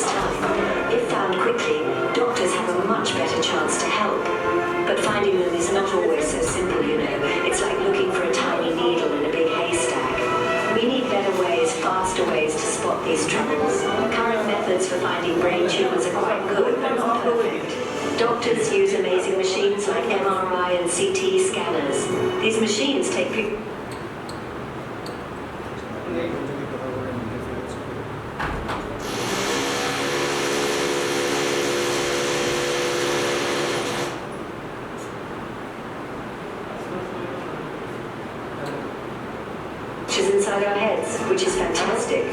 takes time. If found quickly, doctors have a much better chance to help. But finding them is not always so simple, you know. It's like looking for a tiny needle in a big haystack. We need better ways, faster ways to spot these troubles. Current methods for finding brain tumors are quite good, but not perfect. Doctors use amazing machines like MRI and CT scanners. These machines take pictures. Inside our heads, which is fantastic.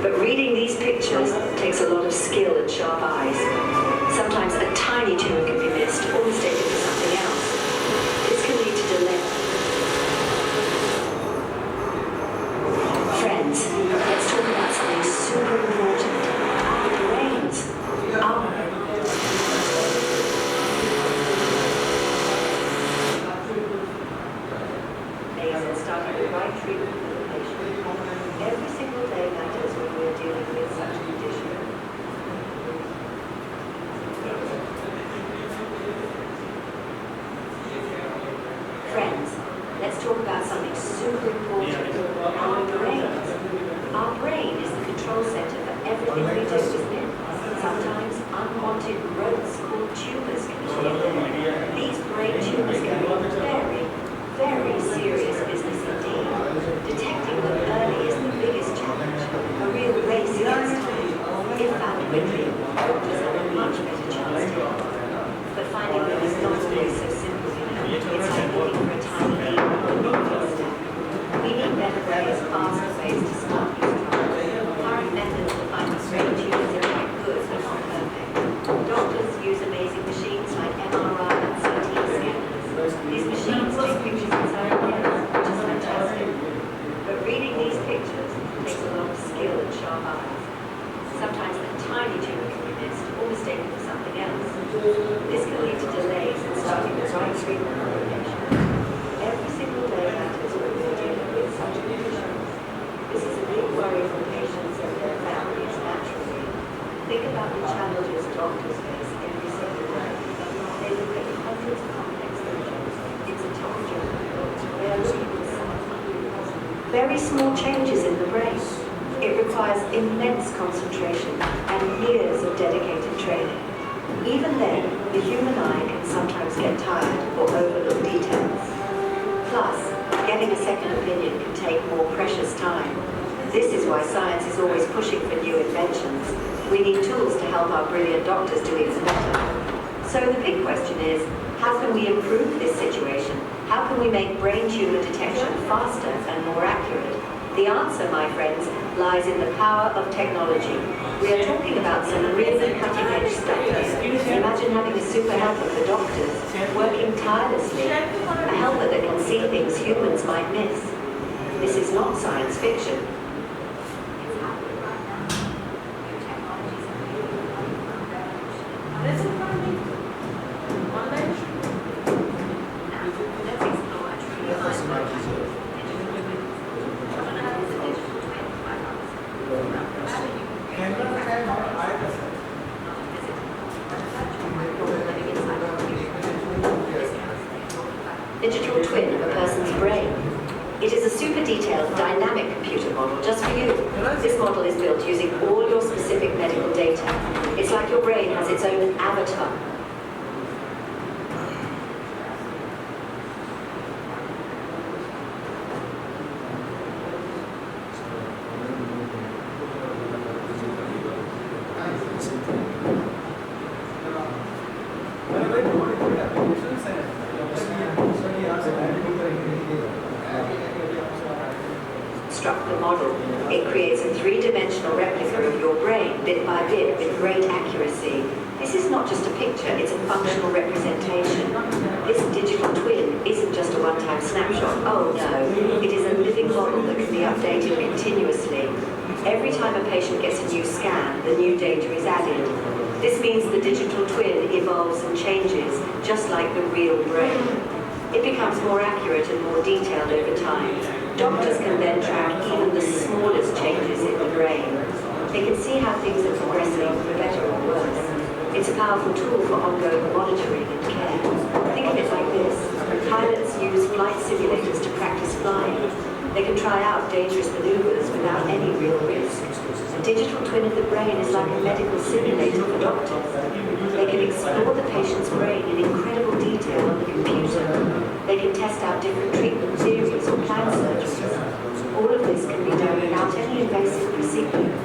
But reading these pictures takes a lot of skill and sharp eyes. Sometimes a tiny tumor can be missed or mistaken for something else. This can lead to delay. Friends, let's talk about something super important. Our brains. Starting the right treatment for the patient. Every single day matters when we are dealing with such a condition. Friends, let's talk about something super important. Our brains. Our brain is the control center for everything we do, isn't it? Sometimes unwanted growths called tumors can appear there. These brain tumors can be very serious business indeed. Detecting them early is the biggest challenge, a real race against time. If found quickly, doctors have a much better chance to help. But finding them is not always so simple, you know. It's like looking for a tiny needle in a big haystack. We need better ways, faster ways to start these trials. Current methods for finding brain tumors are quite good, but not perfect. Doctors use amazing machines like MRI and CT scanners. These machines take pictures inside our heads, which is fantastic. But reading these pictures takes a lot of skill and sharp eyes. Sometimes a tiny tumor can be missed or mistaken for something else. This can lead to delays in starting the right treatment for the patient. Every single day matters when we're dealing with such conditions. This is a big worry for patients and their families naturally. Think about the challenges doctors face every single day. They look at hundreds of complex lesions. It's a tough job. They are looking for something. Very small changes in the brain. It requires immense concentration and years of dedicated training. Even then, the human eye can sometimes get tired or overlook details. Plus, getting a second opinion can take more precious time. This is why science is always pushing for new inventions. We need tools to help our brilliant doctors do even better. So the big question is, how can we improve this situation? How can we make brain tumor detection faster and more accurate? The answer, my friends, lies in the power of technology. We are talking about some really cutting-edge stuff here. Imagine having a super helper for doctors, working tirelessly, a helper that can see things humans might miss. This is not science fiction. Digital twin of a person's brain. It is a super detailed, dynamic computer model just for you. This model is built using all your specific medical data. It's like your brain has its own avatar. Construct the model. It creates a three-dimensional replica of your brain, bit by bit, with great accuracy. This is not just a picture, it's a functional representation. This digital twin isn't just a one-time snapshot. Oh no, it is a living model that can be updated continuously. Every time a patient gets a new scan, the new data is added. This means the digital twin evolves and changes, just like the real brain. It becomes more accurate and more detailed over time. Doctors can then track even the smallest changes in the brain. They can see how things are progressing precisely, for better or worse. It's a powerful tool for ongoing monitoring and care. Think of it like this. Pilots use flight simulators to practice flying. They can try out dangerous maneuvers without any real risk. A digital twin of the brain is like a medical simulator for doctors. They can explore the patient's brain in incredible detail on the computer. They can test out different treatment theories or plan surgeries. All of this can be done without any invasive procedure.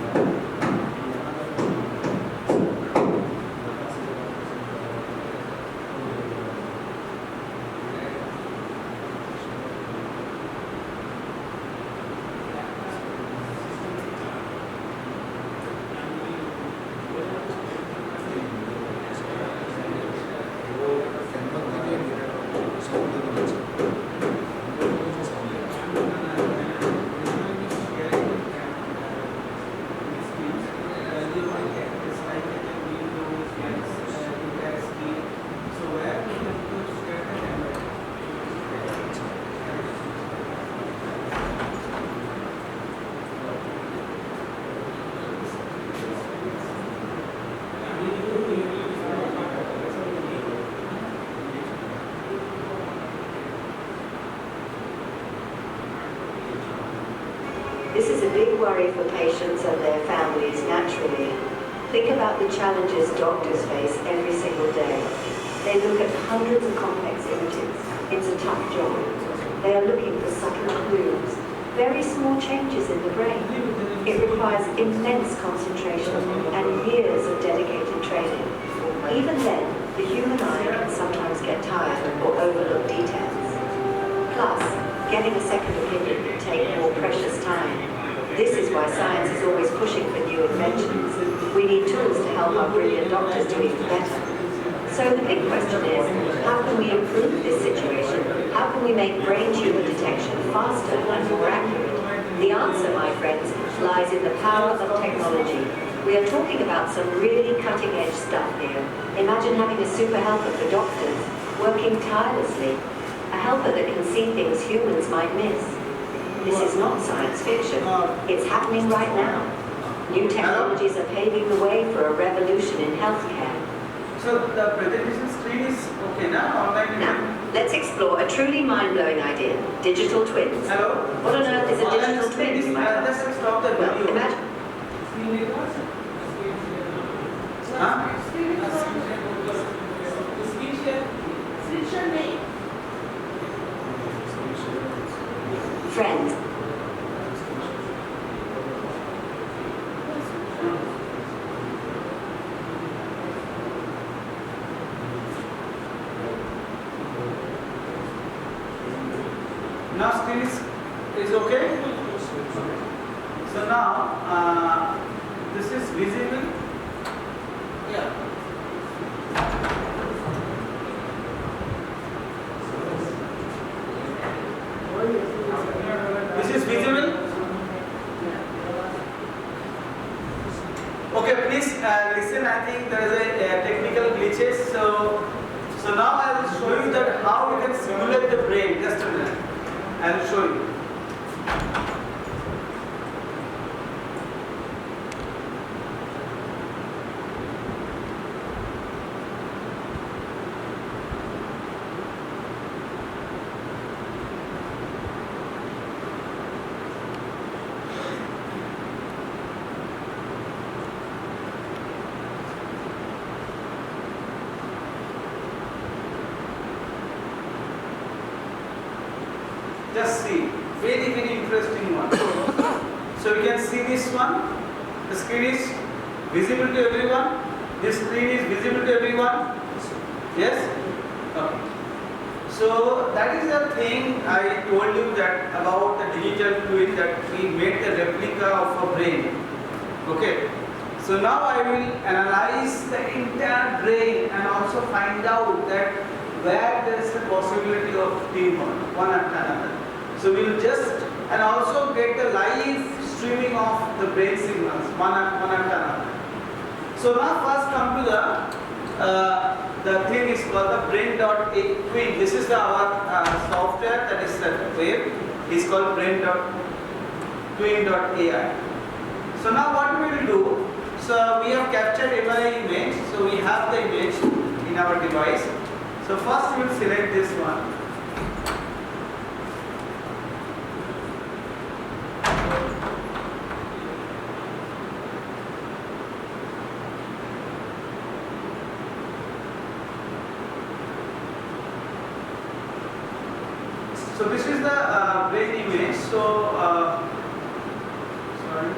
This is a big worry for patients and their families, naturally. Think about the challenges doctors face every single day. They look at hundreds of complex images. It's a tough job. They are looking for subtle clues, very small changes in the brain. It requires immense concentration and years of dedicated training. Even then, the human eye can sometimes get tired or overlook details. Plus, getting a second opinion can take more precious time. This is why science is always pushing for new inventions. We need tools to help our brilliant doctors do even better. So the big question is, how can we improve this situation? How can we make brain tumor detection faster and more accurate? The answer, my friends, lies in the power of technology. We are talking about some really cutting-edge stuff here. Imagine having a super helper for doctors, working tirelessly. A helper that can see things humans might miss. This is not science fiction. It's happening right now. New technologies are paving the way for a revolution in healthcare. So the presentation screen is okay now? Online? Now, let's explore a truly mind-blowing idea. Digital twins. Hello? What on earth is a digital twin? You might ask. Just stop the Well, video. imagine. Huh? Friends. Now screen is okay? So now this is visible. Yeah. This is visible. Okay, please listen. I think there is a technical glitches. So now I will show you that how we can simulate the brain. Just a minute. I will show you. Just see, very interesting one. So you can see this one. The screen is visible to everyone. This screen is visible to everyone. Yes? Okay. So that is the thing I told you that about the digital twin, that we made the replica of a brain. Okay. So now I will analyze the entire brain and also find out that where there is a possibility of tumor, one after another. So we will just, and also get the live streaming of the brain signals, one after another. So now first come to the thing is called the brain.twin. This is our software, that is the web, is called brain.twin.ai. So now what we will do, So we have captured MRI image. So we have the image in our device. So first we will select this one. So this is the brain image. So sorry.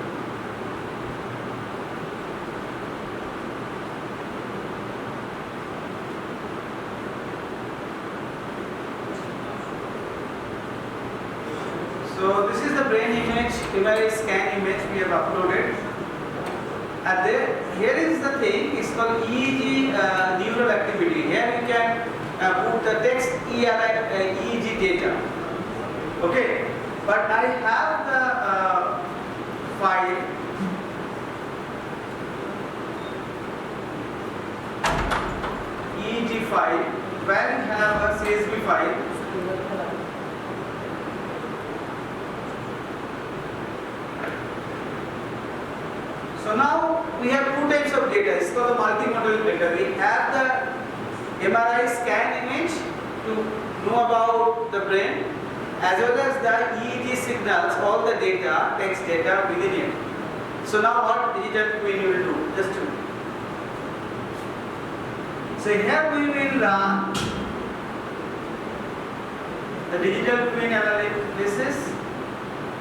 So this is the brain image, MRI scan image we have uploaded. And here is the thing, it's called EEG neural activity. Here you can put the text EEG data. Okay, but I have the file. EEG file, where you have a CSV file. So now we have two types of data. It's called the multimodal data. We have the MRI scan image to know about the brain, as well as the EEG signals, all the data, text data within it. So now what digital twin will do? Just to. So here we will run the digital twin analysis.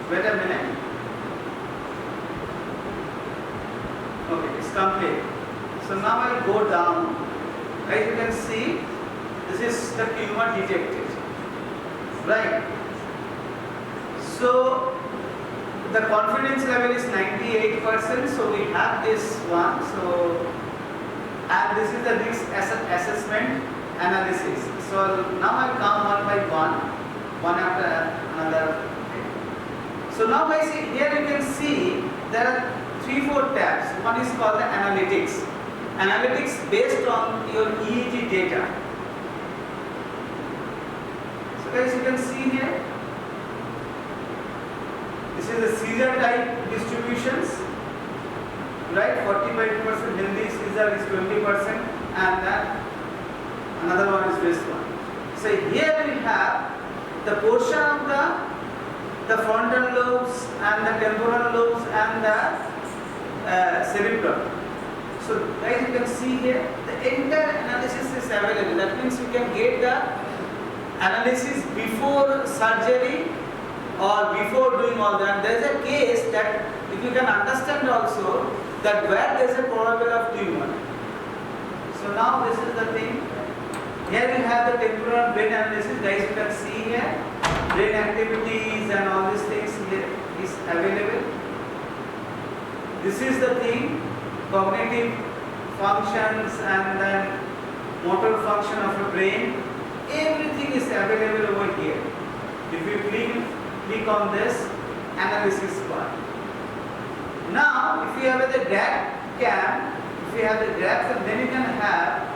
Wait a minute. Okay, it's complete. So now I will go down. As you can see, this is the tumor detected. Right. So the confidence level is 98%. So we have this one. So and this is the risk assessment analysis. So now I come one by one after another. So now guys, here you can see there are 3-4 tabs. One is called the analytics. Analytics based on your EEG data. So guys, you can see here, this is the seizure type distributions, right? 45% healthy seizure is 20%, and then another one is this one. So here we have the portion of the frontal lobes and the temporal lobes and the cerebrum. So guys, you can see here the entire analysis is available. That means you can get the analysis before surgery or before doing all that. There is a case that if you can understand also that where there is a probable of tumor. So now this is the thing. Here we have the temporal brain analysis. Guys, you can see here brain activities and all these things here is available. This is the thing, cognitive functions and then motor function of the brain. Everything is available over here. If you click on this analysis part. Now, if you have the graph cam, if you have the graphs, then you can have.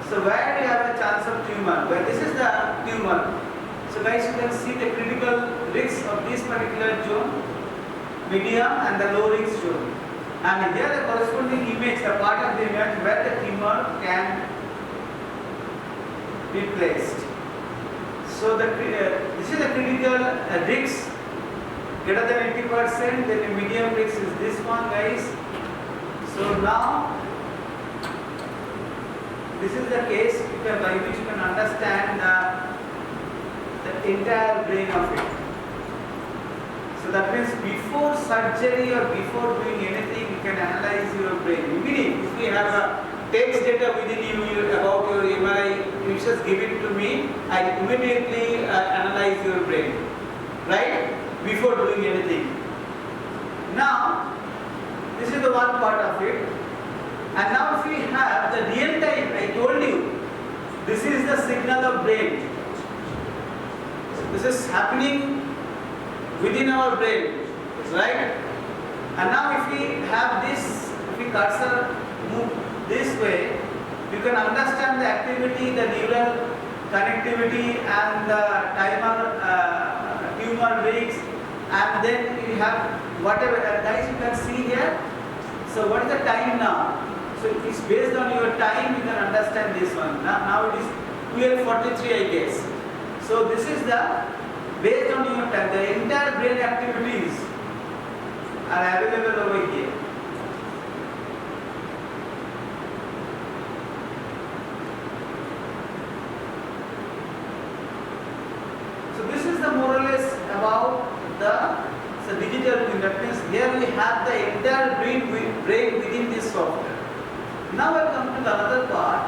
So where do you have a chance of tumor? Well, this is the tumor. So guys, you can see the critical risks of this particular zone, medium and the low risk zone. And here the corresponding image, the part of the image where the tumor can be placed. So this is the critical risk greater than 80%. Then the medium risk is this one, guys. So now this is the case by which you can understand the entire brain of it. So that means before surgery or before doing anything, you can analyze your brain. Immediately, if you have a text data within you about your MRI, you just give it to me, I immediately analyze your brain, right? Before doing anything. Now, this is the one part of it. And now if we have the real time, I told you, this is the signal of brain. This is happening within our brain, right? And now if we have this, if we cursor move this way, you can understand the activity, the neural connectivity and the tumor risk, and then you have whatever. Guys, you can see here, So what is the time now? So it's based on your time, you can understand this one. Now it is 12:43, I guess. So this is the based on your time. The entire brain activities are available over here. So this is the more or less about the digital twin. That means here we have the entire brain within this software. Now I come to the other part.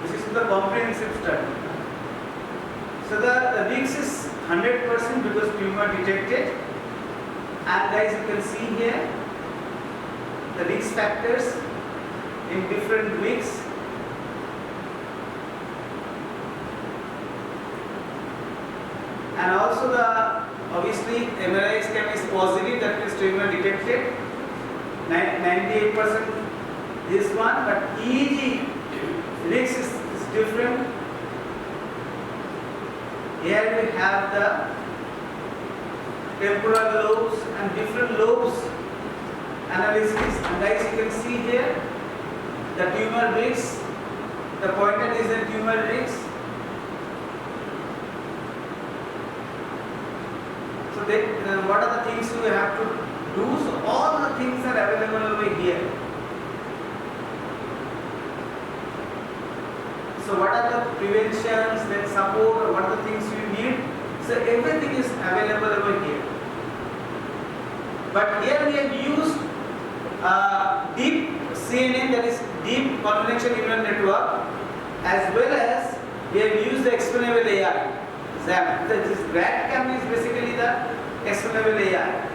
This is the comprehensive study. So the risk is 100% because tumor detected. And guys, you can see here the risk factors in different weeks. And also the obviously MRI scan is positive, that means tumor detected. 98% this one, but EEG risk is different. Here we have the temporal lobes and different lobes analysis. And guys, you can see here the tumor risk. The pointer is the tumor risk. So what are the things you have to do? So all the things are available over here. So what are the preventions, then support, or what are the things you need? So everything is available over here. But here we have used deep CNN, that is deep convolutional neural network, as well as we have used the explainable AI. XAM. This RADCAM is basically the explainable AI.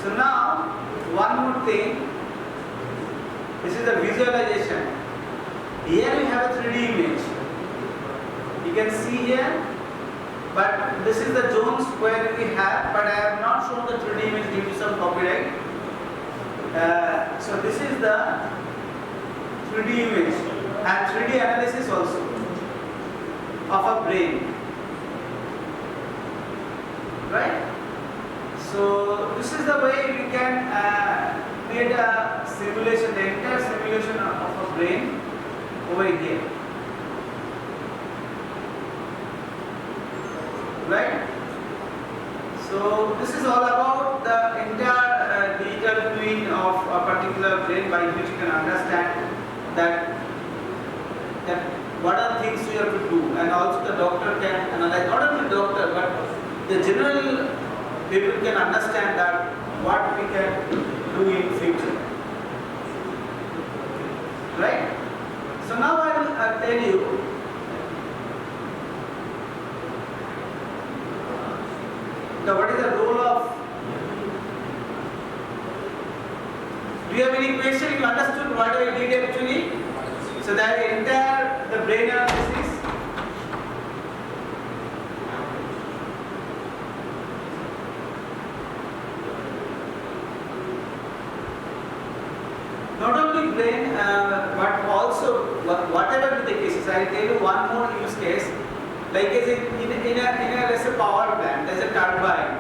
So now, one more thing. This is the visualization. Here we have a 3D image. You can see here, but this is the zones where we have, but I have not shown the 3D image due to some copyright. So this is the 3D image and 3D analysis also of a brain, right? So this is the way we can create a simulation, the entire simulation of a brain over here, right? So this is all about the entire digital twin of a particular brain, by which you can understand that what are things you have to do, and also the doctor can analyze, not only the doctor but the general people can understand that what we can do in future, right? So now I will tell you what is the role of. Do you have any question? You understood what I did actually? So that entire the brain analysis. Not only brain, but also whatever be the cases. I will tell you one more use case. Like in a let's say power plant, there's a turbine.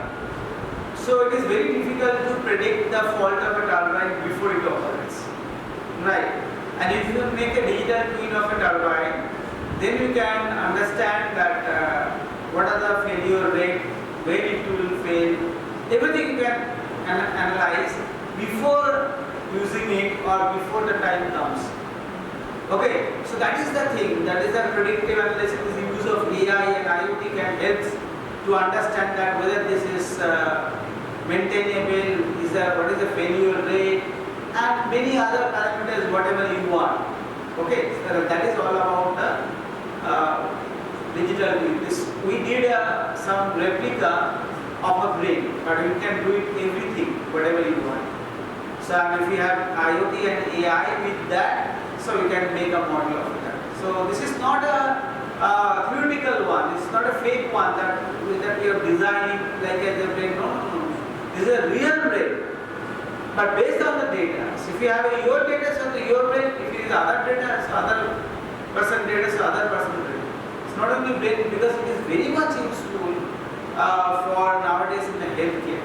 So it is very difficult to predict the fault of a turbine before it operates, right? And if you make a digital twin of a turbine, then you can understand that what are the failure rate, when it will fail. Everything you can analyze before using it or before the time comes. Okay, so that is the thing, that is the predictive analysis. The use of AI and IoT can help to understand that whether this is maintainable, what is the failure rate, and many other parameters, whatever you want. Okay, so that is all about the digital twin. We did some replica of a brain, but you can do it everything, whatever you want. So if you have IoT and AI with that, so you can make a model of that. So this is not a theoretical one. It's not a fake one that you are designing like a brain. No. This is a real brain, but based on the data. So if you have your data, so your brain. If it is other data, so other person data, so other person data. It's not only brain, because it is very much useful for nowadays in the healthcare.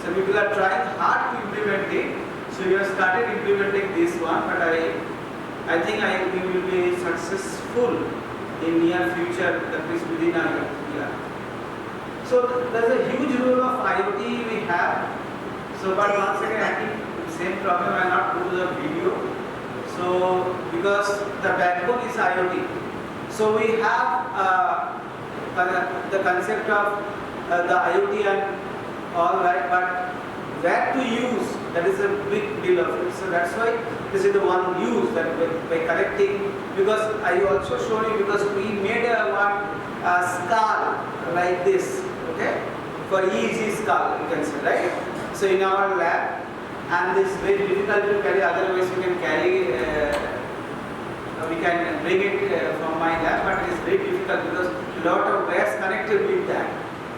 So people are trying hard to implement it. So we have started implementing this one, but I think we will be successful in near future, that is within our year. So there's a huge role of IoT we have. So but once again I think same problem, I will not do the video. So because the backbone is IoT. So we have the concept of the IoT and all right, but where to use, that is a big deal of it. So that's why this is the one use that by collecting, because I also showed you, because we made one skull like this, okay, for EEG skull you can say, right? So in our lab, and this is very difficult to carry, otherwise we can carry, we can bring it from my lab, but it is very difficult because a lot of wires connected with that.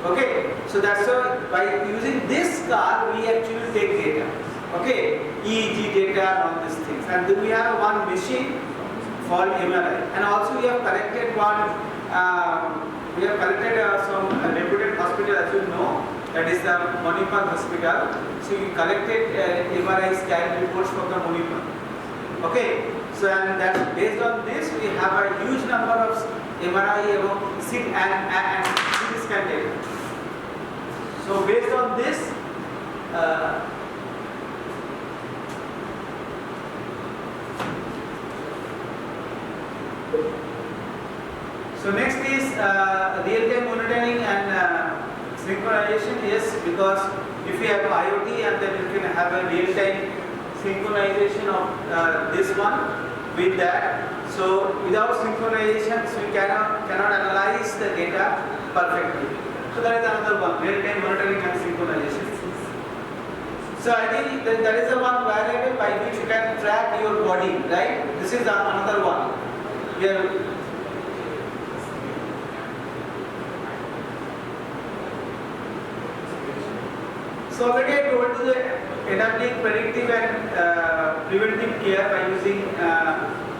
Okay, so that's why by using this skull we actually take data. Okay, EEG data and all these things. And then we have one machine for MRI. And also we have collected one, some reputed hospital, as you know, that is the Manipal hospital. So we collected MRI scan reports from the Manipal. Okay, so and that's based on this we have a huge number of MRI CT and CT scan data. So based on this, so next is real-time monitoring and synchronization. Yes, because if you have IoT and then you can have a real-time synchronization of this one with that. So without synchronization, so we cannot analyze the data perfectly. So that is another one, real-time monitoring and synchronization. So I think that is the one variable by which you can track your body, right? This is another one. Here. So already I told you that enabling predictive and preventive care by using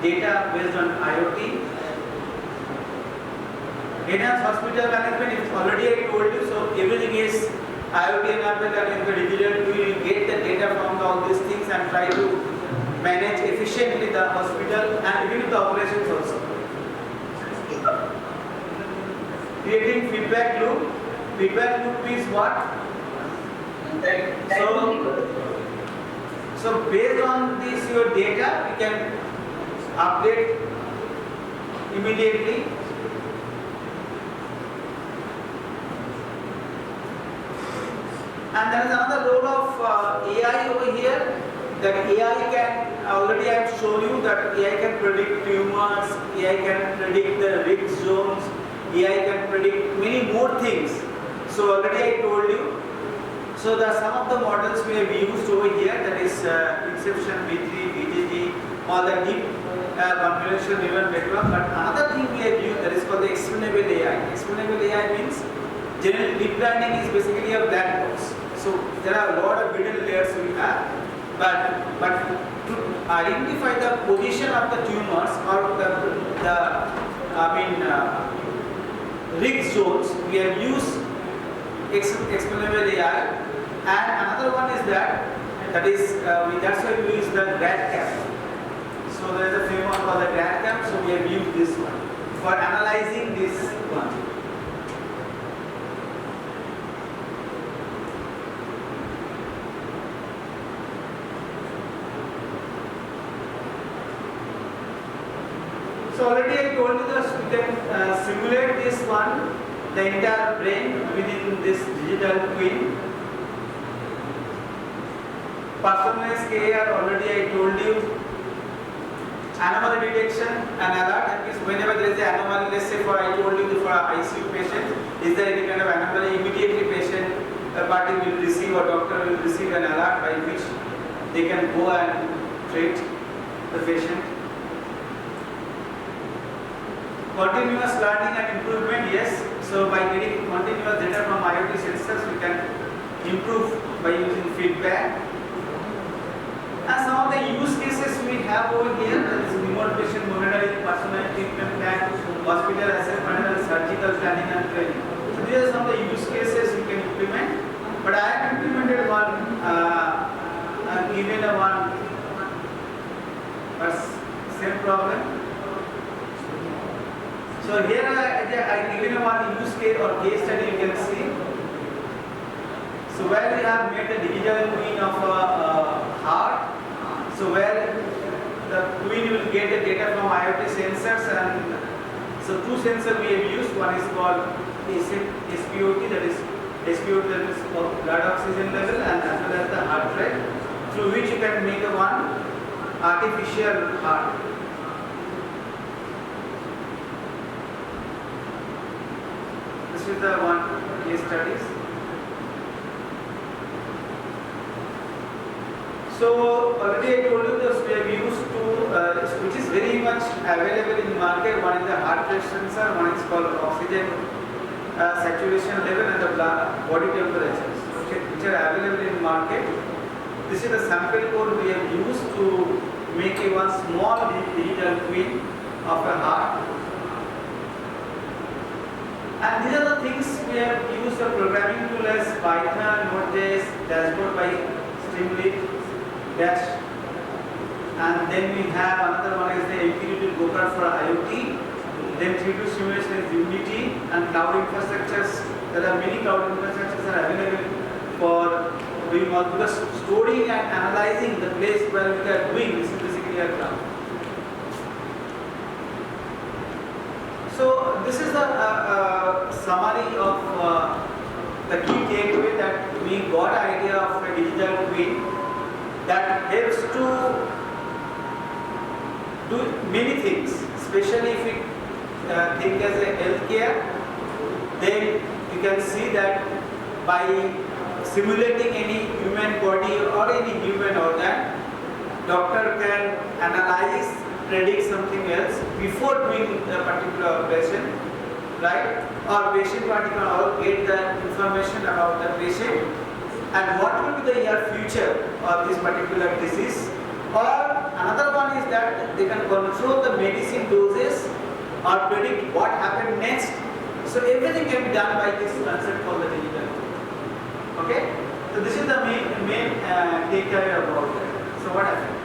data based on IoT. Enhanced hospital management is already I told you, so everything is IoT enabled and in the digital we will get the data from all these things and try to manage efficiently the hospital and even the operations also. Creating feedback loop. Feedback loop is what? So based on this your data, we can update immediately. And there is another role of AI over here. That AI can, already I have shown you that AI can predict tumors, AI can predict the risk zones, AI can predict many more things. So already I told you. So there are some of the models we have used over here, that is Inception, B3, BGG, all the deep convolutional neural network. But another thing we have used, that is called the explainable AI. Explainable AI means general deep learning is basically a black box. So there are a lot of middle layers we have, but to identify the position of the tumors or the risk zones, we have used explainable AI. And another one is that is that's why we use the GradCam. So there is a framework called the GradCam. So we have used this one for analyzing this one. So already I told you that we can simulate this one, the entire brain within this digital twin. Personalized care, already I told you. Anomaly detection and alert, that means whenever there is an anomaly, let's say I told you for an ICU patient, is there any kind of anomaly, immediately patient, a party will receive, or doctor will receive an alert by which they can go and treat the patient. Continuous learning and improvement, yes. So by getting continuous data from IoT sensors, we can improve by using feedback. And some of the use cases we have over here, that is remote patient monitoring, personalized treatment plan, hospital asset management, surgical planning and training. So these are some of the use cases you can implement. But I have implemented one, given a one, but same problem. So here I given a one use case or case study you can see. So where we have made the digital twin of a heart. So where the twin will get the data from IoT sensors, and so two sensors we have used. One is called SpOT, that is for blood oxygen level, and as well as the heart rate, through which you can make a one artificial heart. This is the one case studies. So already I told you this we have used to, which is very much available in market. One is the heart rate sensor, one is called oxygen saturation level and the body temperatures, which are available in market. This is the sample code we have used to make a one small digital twin of a heart. And these are the things we have used the programming tool as Python, Node.js, dashboard by Streamlit, Dash. And then we have another one is the MQTT Gopher for IoT. Then 3D simulation is Unity, and cloud infrastructures. There are many cloud infrastructures are available for doing all, because storing and analyzing the place where we are doing this is basically a cloud. So this is the summary of the key takeaway that we got idea of a digital twin that helps to do many things, especially if we think as a healthcare. Then you can see that by simulating any human body or any human organ, doctor can analyze, predict something else before doing a particular operation, right? Or patient particular get the information about the patient and what will be the near future of this particular disease. Or another one is that they can control the medicine doses or predict what happened next. So everything can be done by this concept called the digital. Okay? So this is the main takeaway about that. So what happened?